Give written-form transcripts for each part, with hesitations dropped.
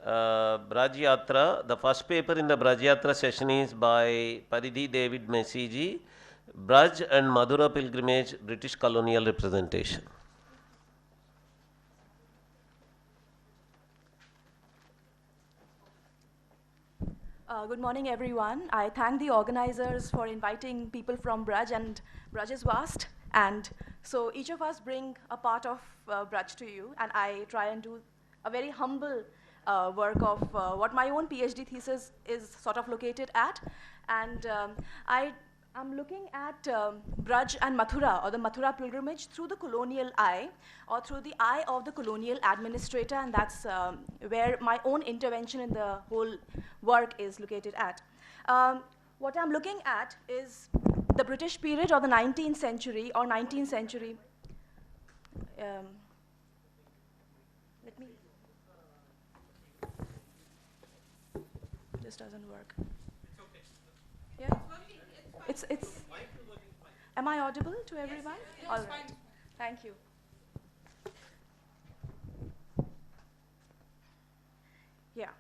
Braj Yatra. The first paper in the Braj Yatra session is by Paridhi David Mesiji, Braj and Madhura Pilgrimage, British Colonial Representation. Good morning, everyone. I thank the organizers for inviting people from Braj, and Braj is vast. And so each of us bring a part of Braj to you, and I try and do a very humble work of what my own PhD thesis is sort of located at. And I'm looking at Braj and Mathura, or the Mathura pilgrimage, through the colonial eye, or through the eye of the colonial administrator, and that's where my own intervention in the whole work is located at. What I'm looking at is the British period, or the 19th century, or 19th century. Let me. This doesn't work. It's okay. Yeah. It's. Am I audible to everyone? Yes, All it's right. fine. Thank you. Yeah.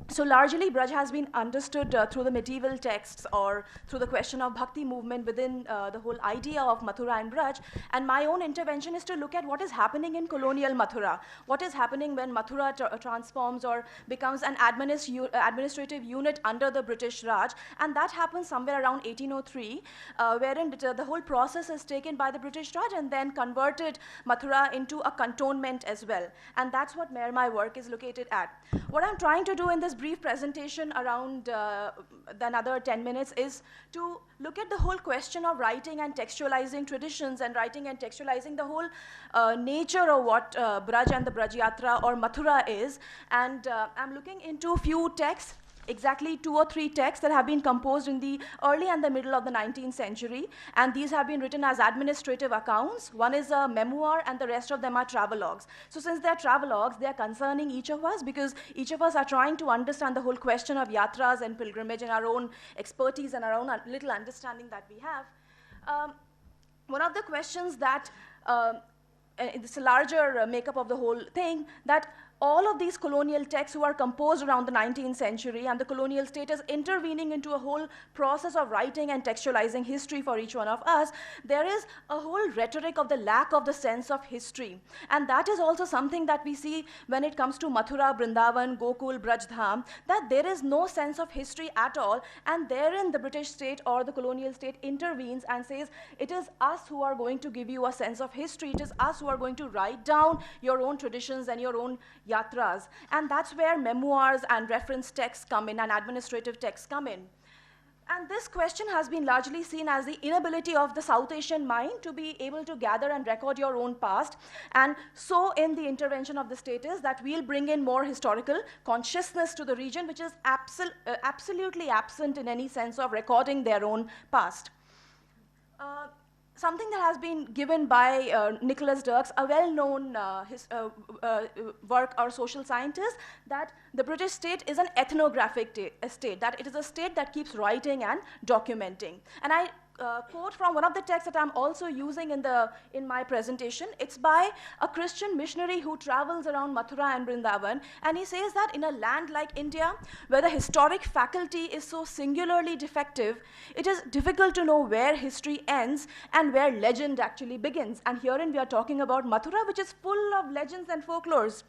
So largely, Braj has been understood through the medieval texts, or through the question of bhakti movement within the whole idea of Mathura and Braj. And my own intervention is to look at what is happening in colonial Mathura. What is happening when Mathura transforms or becomes an administrative unit under the British Raj. And that happens somewhere around 1803, wherein the whole process is taken by the British Raj and then converted Mathura into a cantonment as well. And that's what where my work is located at. What I'm trying to do in this brief presentation around another 10 minutes is to look at the whole question of writing and textualizing traditions, and writing and textualizing the whole nature of what Braj and the Braj Yatra or Mathura is. And I'm looking into few texts, exactly 2 or 3 texts that have been composed in the early and the middle of the 19th century. And these have been written as administrative accounts. One is a memoir, and the rest of them are travelogues. So since they're travelogues, they're concerning each of us, because each of us are trying to understand the whole question of yatras and pilgrimage in our own expertise and our own little understanding that we have. One of the questions that, it's a larger makeup of the whole thing, that all of these colonial texts who are composed around the 19th century, and the colonial state is intervening into a whole process of writing and textualizing history for each one of us, there is a whole rhetoric of the lack of the sense of history. And that is also something that we see when it comes to Mathura, Vrindavan, Gokul, Braj Dham, that there is no sense of history at all, and therein the British state or the colonial state intervenes and says, it is us who are going to give you a sense of history, it is us who are going to write down your own traditions and your own yatras. And that's where memoirs and reference texts come in, and administrative texts come in. And this question has been largely seen as the inability of the South Asian mind to be able to gather and record your own past. And so in the intervention of the state is that we'll bring in more historical consciousness to the region, which is absolutely absent in any sense of recording their own past. Something that has been given by Nicholas Dirks, a well-known work or social scientist, that the British state is an ethnographic state, that it is a state that keeps writing and documenting. And I quote from one of the texts that I'm also using in my presentation. It's by a Christian missionary who travels around Mathura and Vrindavan, and he says that in a land like India, where the historic faculty is so singularly defective, it is difficult to know where history ends and where legend actually begins. And herein we are talking about Mathura, which is full of legends and folklores.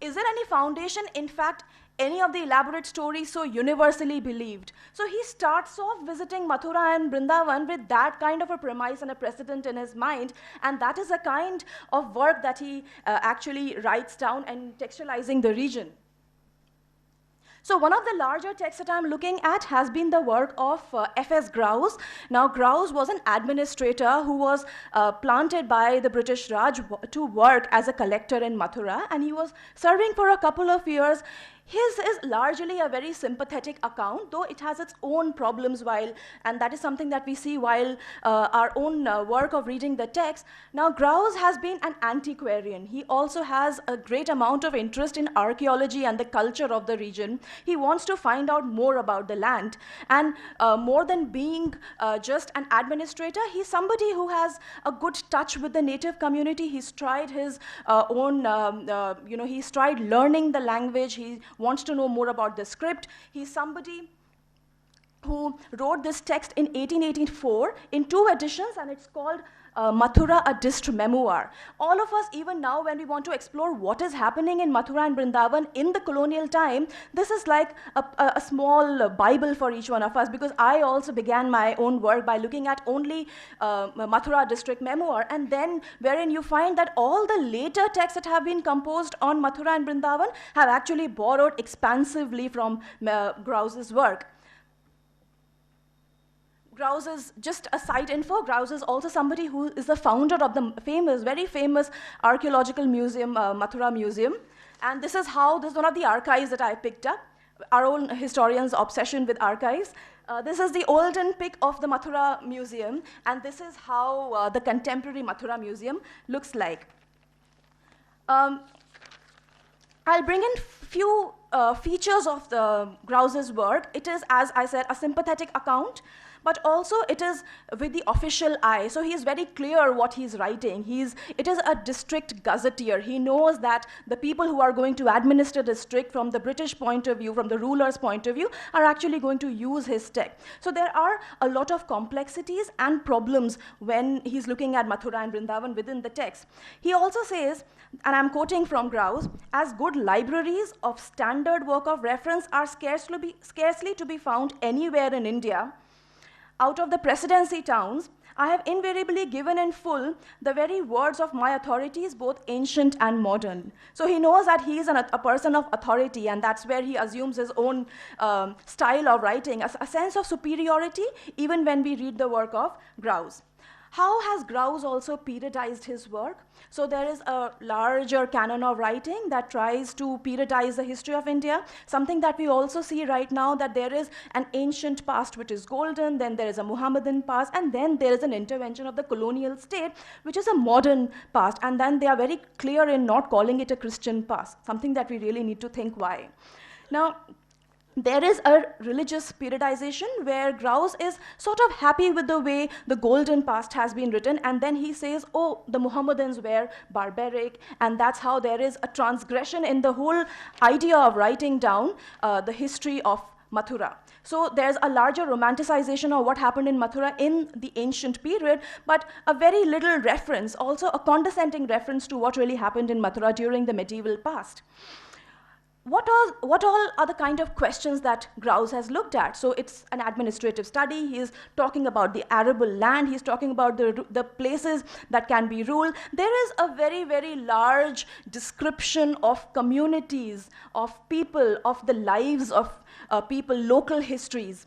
Is there any foundation, in fact, any of the elaborate stories so universally believed? So he starts off visiting Mathura and Vrindavan with that kind of a premise and a precedent in his mind, and that is a kind of work that he actually writes down and textualizing the region. So one of the larger texts that I'm looking at has been the work of F.S. Grouse. Now, Grouse was an administrator who was planted by the British Raj to work as a collector in Mathura, and he was serving for a couple of years. His is largely a very sympathetic account, though it has its own problems and that is something that we see while our own work of reading the text. Now, Grouse has been an antiquarian. He also has a great amount of interest in archaeology and the culture of the region. He wants to find out more about the land. And more than being just an administrator, he's somebody who has a good touch with the native community. He's tried his he's tried learning the language. He wants to know more about the script. He's somebody who wrote this text in 1884 in 2 editions, and it's called Mathura, a Dist Memoir. All of us, even now, when we want to explore what is happening in Mathura and Vrindavan in the colonial time, this is like a small Bible for each one of us, because I also began my own work by looking at only Mathura district memoir, and then wherein you find that all the later texts that have been composed on Mathura and Vrindavan have actually borrowed expansively from Grouse's work. Grouse is, just a side info, Grouse is also somebody who is the founder of the very famous archaeological museum, Mathura Museum. And this is one of the archives that I picked up, our own historian's obsession with archives. This is the olden pic of the Mathura Museum, and this is how the contemporary Mathura Museum looks like. I'll bring in few features of the Grouse's work. It is, as I said, a sympathetic account, but also it is with the official eye. So he is very clear what he's writing. It is a district gazetteer. He knows that the people who are going to administer the district from the British point of view, from the ruler's point of view, are actually going to use his text. So there are a lot of complexities and problems when he's looking at Mathura and Vrindavan within the text. He also says, and I'm quoting from Grouse, as good libraries of standard work of reference are scarcely to be found anywhere in India, out of the presidency towns, I have invariably given in full the very words of my authorities, both ancient and modern. So he knows that he is a person of authority, and that's where he assumes his own style of writing, a sense of superiority, even when we read the work of Grouse. How has Grouse also periodized his work? So there is a larger canon of writing that tries to periodize the history of India, something that we also see right now, that there is an ancient past which is golden, then there is a Muhammadan past, and then there is an intervention of the colonial state, which is a modern past, and then they are very clear in not calling it a Christian past, something that we really need to think why. Now, there is a religious periodization where Grouse is sort of happy with the way the golden past has been written, and then he says, oh, the Muhammadans were barbaric, and that's how there is a transgression in the whole idea of writing down the history of Mathura. So there's a larger romanticization of what happened in Mathura in the ancient period, but a very little reference, also a condescending reference to what really happened in Mathura during the medieval past. What all are the kind of questions that Grouse has looked at? So it's an administrative study. He's talking about the arable land. He's talking about the places that can be ruled. There is a very, very large description of communities, of people, of the lives of people, local histories.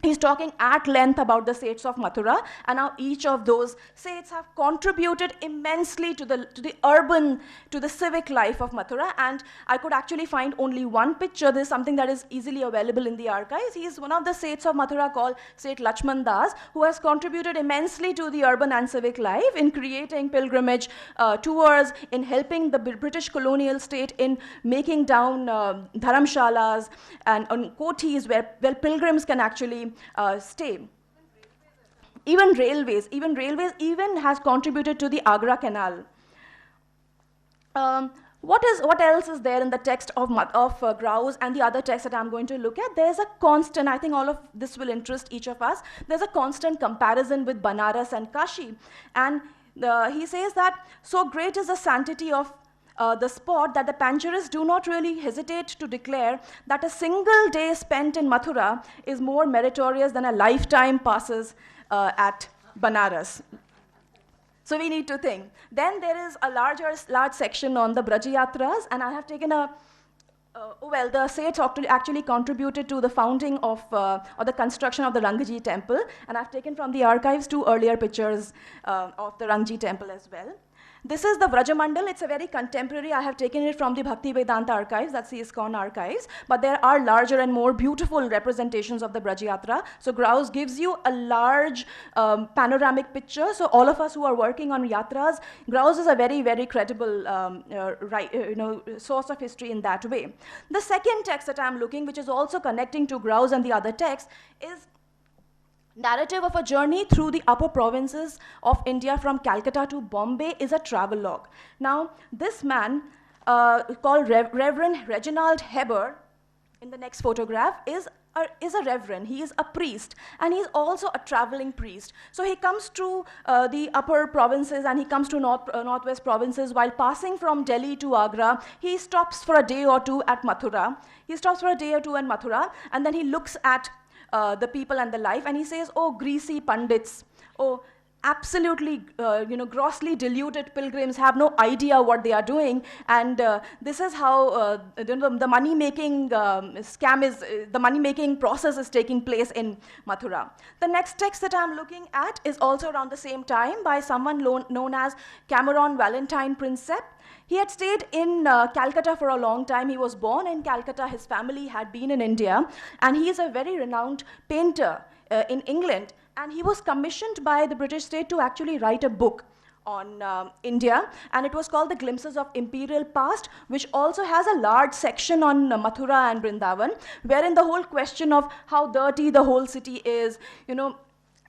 He's talking at length about the Seths of Mathura, and now each of those Seths have contributed immensely to the civic life of Mathura, and I could actually find only one picture. This is something that is easily available in the archives. He is one of the Seths of Mathura called Seth Lakshman Das, who has contributed immensely to the urban and civic life in creating pilgrimage tours, in helping the British colonial state in making down dharamshalas and kothis where pilgrims can actually stay. Even railways has contributed to the Agra Canal. What else is there in the text of Grouse and the other texts that I'm going to look at? There's a constant, I think all of this will interest each of us, there's a constant comparison with Banaras and Kashi. And he says that so great is the sanctity of the spot that the Pancharists do not really hesitate to declare that a single day spent in Mathura is more meritorious than a lifetime passes at Banaras. So we need to think. Then there is a large section on the Brajayatras, and I have taken the Seths actually contributed to the founding of, or the construction of the Rangji temple, and I've taken from the archives 2 earlier pictures of the Rangji temple as well. This is the Vrajamandal. It's a very contemporary. I have taken it from the Bhakti Vedanta archives, that's the ISKCON archives. But there are larger and more beautiful representations of the Braj Yatra. So Grouse gives you a large panoramic picture. So all of us who are working on yatras, Grouse is a very, very credible source of history in that way. The second text that I'm looking, which is also connecting to Grouse and the other texts, is Narrative of a Journey Through the Upper Provinces of India from Calcutta to Bombay, is a travelogue. Now, this man, called Reverend Reginald Heber, in the next photograph, is a reverend. He is a priest, and he's also a traveling priest. So he comes to the upper provinces, and he comes to northwest provinces. While passing from Delhi to Agra, he stops for a day or two at Mathura. And then he looks at the people and the life, and he says, "Oh, greasy pandits, oh, absolutely, grossly deluded pilgrims have no idea what they are doing." And this is how the money-making scam is, the money-making process is taking place in Mathura. The next text that I'm looking at is also around the same time by someone known as Cameron Valentine Prinsep. He had stayed in Calcutta for a long time. He was born in Calcutta. His family had been in India. And he is a very renowned painter in England. And he was commissioned by the British state to actually write a book on India. And it was called The Glimpses of Imperial Past, which also has a large section on Mathura and Vrindavan, wherein the whole question of how dirty the whole city is,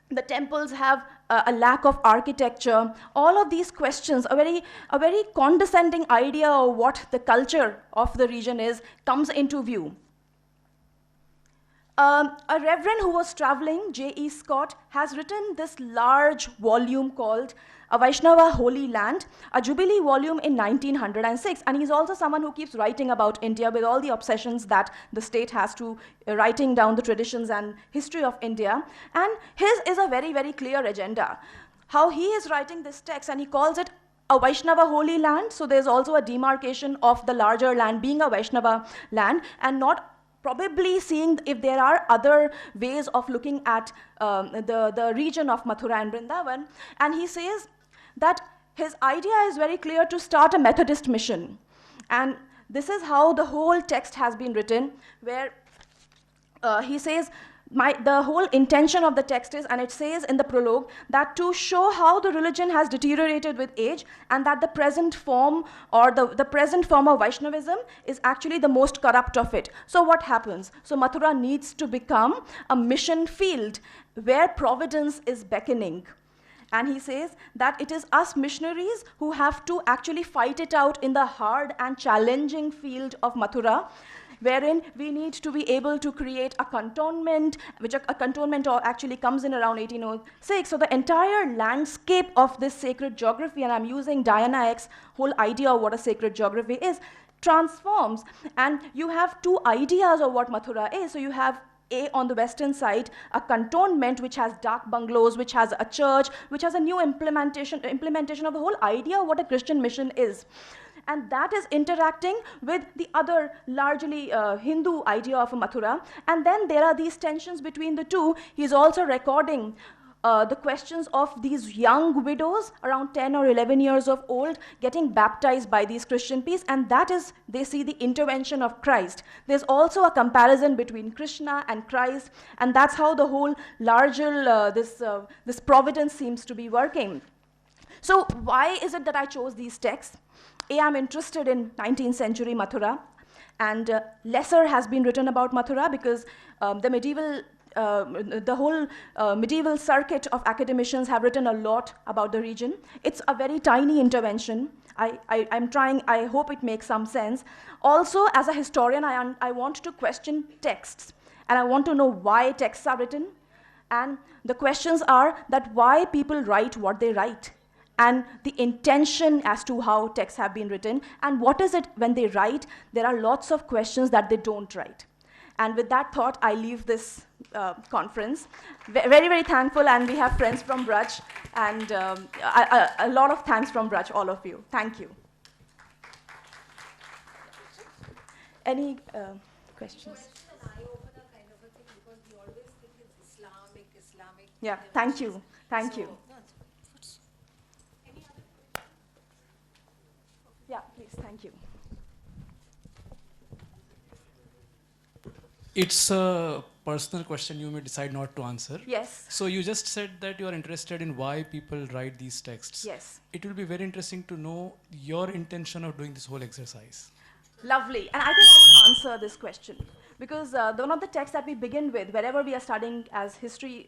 the temples have a lack of architecture. All of these questions, a very condescending idea of what the culture of the region is, comes into view. A reverend who was traveling, J.E. Scott, has written this large volume called A Vaishnava Holy Land, a jubilee volume in 1906. And he's also someone who keeps writing about India with all the obsessions that the state has to writing down the traditions and history of India. And his is a very, very clear agenda. How he is writing this text, and he calls it a Vaishnava Holy Land. So there's also a demarcation of the larger land being a Vaishnava land, and not probably seeing if there are other ways of looking at the region of Mathura and Vrindavan. And he says that his idea is very clear, to start a Methodist mission. And this is how the whole text has been written, where he says, the whole intention of the text is, and it says in the prologue, that to show how the religion has deteriorated with age, and that the present form, or the present form of Vaishnavism, is actually the most corrupt of it. So what happens? So Mathura needs to become a mission field where providence is beckoning. And he says that it is us missionaries who have to actually fight it out in the hard and challenging field of Mathura, wherein we need to be able to create a cantonment, which a cantonment actually comes in around 1806. So the entire landscape of this sacred geography, and I'm using Diana Eck's whole idea of what a sacred geography is, transforms. And you have two ideas of what Mathura is. So you have on the western side, a cantonment which has dark bungalows, which has a church, which has a new implementation of the whole idea of what a Christian mission is. And that is interacting with the other largely Hindu idea of a Mathura. And then there are these tensions between the two. He's also recording the questions of these young widows around 10 or 11 years of old getting baptized by these Christian priests, and that is, they see the intervention of Christ. There's also a comparison between Krishna and Christ, and that's how the whole larger, this providence seems to be working. So why is it that I chose these texts? I'm interested in 19th century Mathura, and lesser has been written about Mathura because the whole medieval circuit of academicians have written a lot about the region. It's a very tiny intervention. I hope it makes some sense. Also, as a historian, I want to question texts, and I want to know why texts are written. And the questions are that why people write what they write, and the intention as to how texts have been written, and what is it when they write. There are lots of questions that they don't write. And with that thought, I leave this conference. Very, very thankful, and we have friends from Braj, and a lot of thanks from Braj, all of you. Thank you. Any questions? An eye-opener kind of a thing, because we always think it's Islamic. Yeah, thank you. Thank you. Any other questions? thank you. It's a personal question you may decide not to answer. Yes. So you just said that you are interested in why people write these texts. Yes. It will be very interesting to know your intention of doing this whole exercise. Lovely. And I think I would answer this question because one of the texts that we begin with, wherever we are studying as history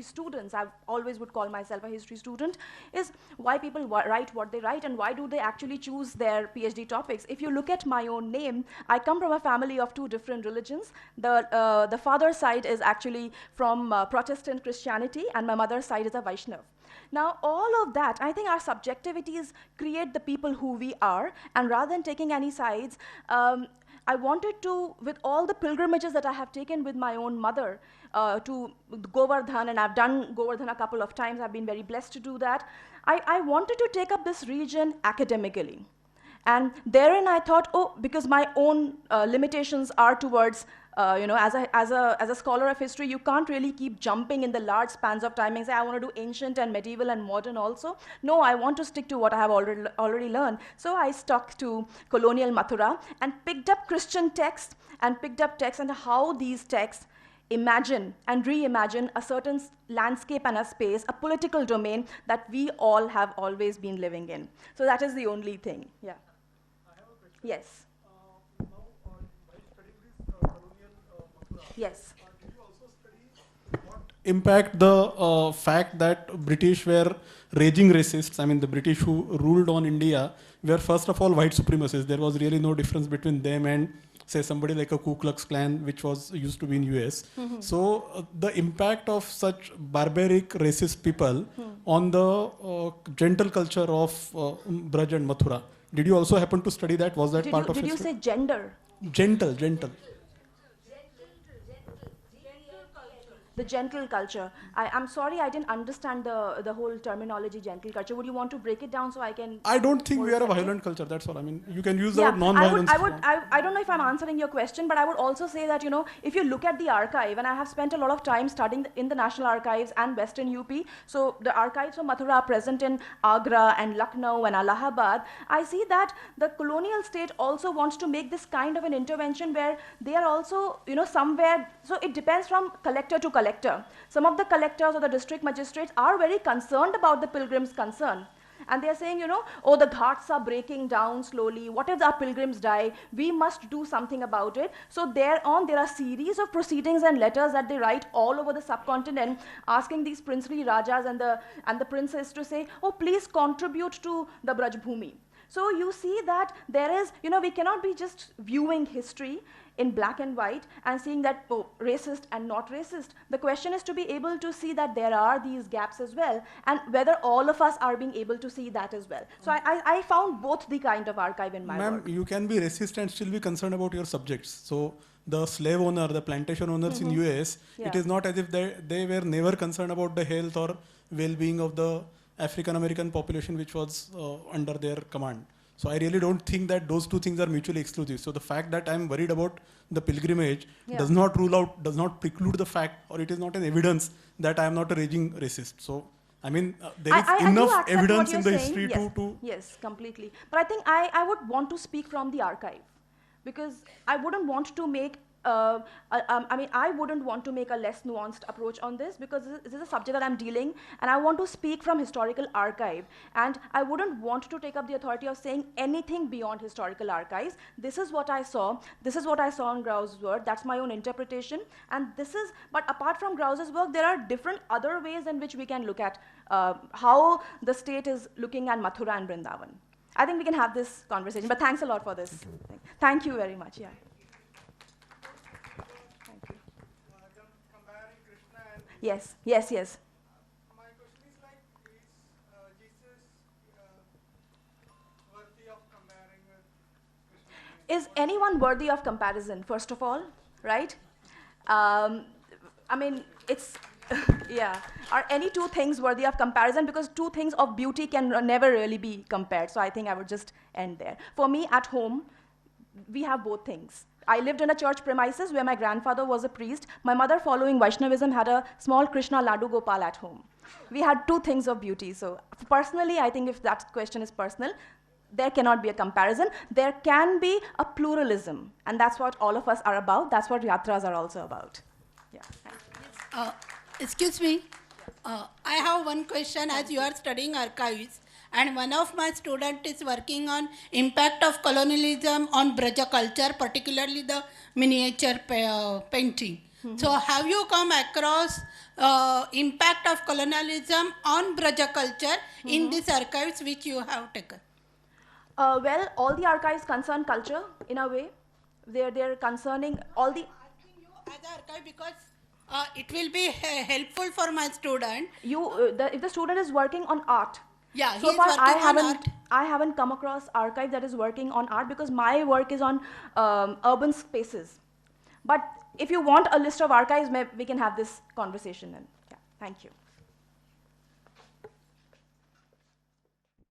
students, I always would call myself a history student, is why people write what they write and why do they actually choose their PhD topics. If you look at my own name, I come from a family of two different religions. The father's side is actually from Protestant Christianity and my mother's side is a Vaishnav. Now, all of that, I think our subjectivities create the people who we are, and rather than taking any sides, I wanted to, with all the pilgrimages that I have taken with my own mother to Govardhan, and I've done Govardhan a couple of times, I've been very blessed to do that, I wanted to take up this region academically. And therein I thought, oh, because my own limitations are towards as a scholar of history, you can't really keep jumping in the large spans of time and say, I want to do ancient and medieval and modern also. No, I want to stick to what I have already learned. So I stuck to colonial Mathura and picked up Christian texts and how these texts imagine and reimagine a certain landscape and a space, a political domain that we all have always been living in. So that is the only thing, yeah. I have a question. Yes. Now, while studying this colonial Mathura, Yes. did you also study what impact the fact that British were raging racists? I mean, the British who ruled on India were first of all white supremacists. There was really no difference between them and, say, somebody like a Ku Klux Klan, which was used to be in US. So the impact of such barbaric racist people on the gentle culture of Braj and Mathura. Did you also happen to study that? Was that part of Did you history? say gender? Gentle. The gentle culture. I'm sorry, I didn't understand the whole terminology gentle culture. Would you want to break it down so I can? I don't think we are a Okay. violent culture. That's all. I mean, you can use the Yeah, word non-violence. I don't know if I'm answering your question, but I would also say that, if you look at the archive, and I have spent a lot of time studying in the National Archives and Western UP, so the archives of Mathura are present in Agra and Lucknow and Allahabad, I see that the colonial state also wants to make this kind of an intervention where they are also, somewhere, so it depends from collector to collector. Some of the collectors or the district magistrates are very concerned about the pilgrims' concern. And they're saying, oh, the ghats are breaking down slowly. What if our pilgrims die? We must do something about it. So thereon, there are series of proceedings and letters that they write all over the subcontinent, asking these princely rajas and the princes to say, oh, please contribute to the Braj Bhumi. So you see that there is, we cannot be just viewing history in black and white and seeing that, oh, racist and not racist. The question is to be able to see that there are these gaps as well, and whether all of us are being able to see that as well. So I found both the kind of archive in my Ma'am, work. you can be racist and still be concerned about your subjects. So the slave owner, the plantation owners in US, Yeah. it is not as if they were never concerned about the health or well-being of the African American population which was under their command. So I really don't think that those two things are mutually exclusive. So the fact that I'm worried about the pilgrimage Yeah. does not rule out, does not preclude the fact, or it is not an evidence that I am not a raging racist. So I mean, there is I do enough accept what evidence in you're the saying, history yes, to Yes, completely. But I think I would want to speak from the archive, because I wouldn't want to make I wouldn't want to make a less nuanced approach on this, because this is a subject that I'm dealing, and I want to speak from historical archive, and I wouldn't want to take up the authority of saying anything beyond historical archives. This is what I saw. This is what I saw in Grau's work. That's my own interpretation, and but apart from Grau's work, there are different other ways in which we can look at how the state is looking at Mathura and Vrindavan. I think we can have this conversation, but thanks a lot for this. Thank you very much, yeah. Yes. My question is like, is Jesus worthy of comparing with Krishna? Is anyone worthy of comparison, first of all, right? I mean, it's, yeah. Are any two things worthy of comparison? Because two things of beauty can never really be compared. So I think I would just end there. For me, at home, we have both things. I lived in a church premises where my grandfather was a priest. My mother, following Vaishnavism, had a small Krishna Ladu Gopal at home. We had two things of beauty. So personally, I think if that question is personal, there cannot be a comparison. There can be a pluralism, and that's what all of us are about. That's what yatras are also about. Yeah. Thank you. Excuse me. I have one question. As you are studying archives, and one of my students is working on impact of colonialism on Braja culture, particularly the miniature painting. So have you come across impact of colonialism on Braja culture in these archives which you have taken? Well, all the archives concern culture in a way. They're concerning all the. Asking you as an archive because it will be helpful for my student. If the student is working on art. Yeah, So he is far, working on art. I haven't come across archive that is working on art because my work is on urban spaces. But if you want a list of archives, we can have this conversation then. Yeah, thank you.